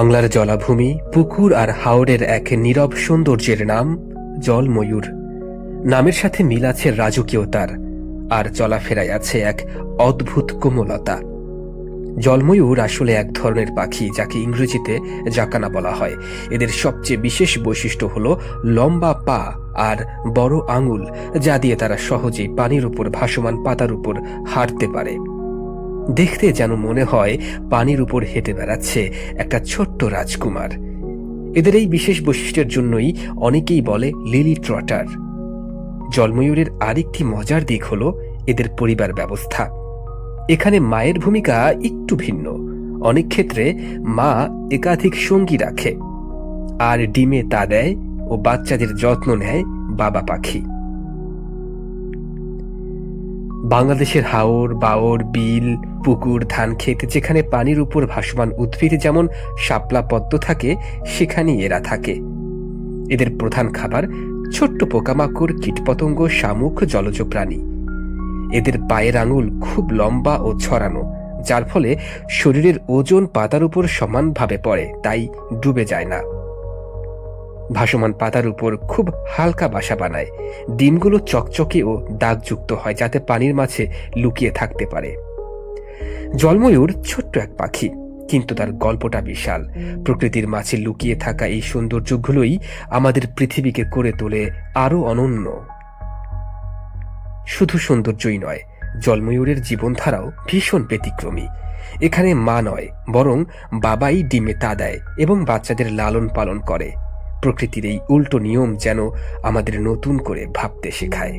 বাংলার জলাভূমি, পুকুর আর হাওরের এক নীরব সৌন্দর্যের নাম জলময়ূর। নামের সাথে মিল আছে রাজকীয়তার, আর চলাফেরায় আছে এক অদ্ভুত কোমলতা। জলময়ূর আসলে এক ধরনের পাখি, যাকে ইংরেজিতে জাকানা বলা হয়। এদের সবচেয়ে বিশেষ বৈশিষ্ট্য হলো লম্বা পা আর বড় আঙুল, যা দিয়ে তারা সহজেই পানির উপর ভাসমান পাতার উপর হাঁটতে পারে। দেখতে যেন মনে হয় পানির উপর হেঁটে বেড়াচ্ছে একটা ছোট্ট রাজকুমার। এদের এই বিশেষ বৈশিষ্ট্যের জন্যই অনেকেই বলে লিলি ট্রটার। জলময়ূরের আরেকটি মজার দিক হলো এদের পরিবার ব্যবস্থা। এখানে মায়ের ভূমিকা একটু ভিন্ন। অনেক ক্ষেত্রে মা একাধিক সঙ্গী রাখে, আর ডিমে তা দেয় ও বাচ্চাদের যত্ন নেয় বাবা পাখি। বাংলাদেশের হাওর, বাওর, বিল, পুকুর, ধানক্ষেত, যেখানে পানির উপর ভাসমান উদ্ভিদ যেমন শাপলা পদ্ম থাকে, সেখানেই এরা থাকে। এদের প্রধান খাবার ছোট্ট পোকামাকড়, কীটপতঙ্গ, শামুক, জলজ প্রাণী। এদের পায়ের আঙুল খুব লম্বা ও ছড়ানো, যার ফলে শরীরের ওজন পাতার উপর সমানভাবে পড়ে, তাই ডুবে যায় না। ভাসমান পাতার উপর খুব হালকা বাসা বানায়। ডিমগুলো চকচকে ও দাগযুক্ত হয়, যাতে পানির মাঝে লুকিয়ে থাকতে পারে। জলময়ূর ছোট্ট এক পাখি, কিন্তু তার গল্পটা বিশাল। প্রকৃতির মাঝে লুকিয়ে থাকা এই সৌন্দর্যগুলোই আমাদের পৃথিবীকে করে তোলে আরো অনন্য। শুধু সৌন্দর্যই নয়, জলময়ূরের জীবনধারাও ভীষণ ব্যতিক্রমী। এখানে মা নয়, বরং বাবাই ডিমে তা দেয় এবং বাচ্চাদের লালন পালন করে। প্রকৃতির এই উল্টো নিয়ম যেন আমাদের নতুন করে ভাবতে শেখায়।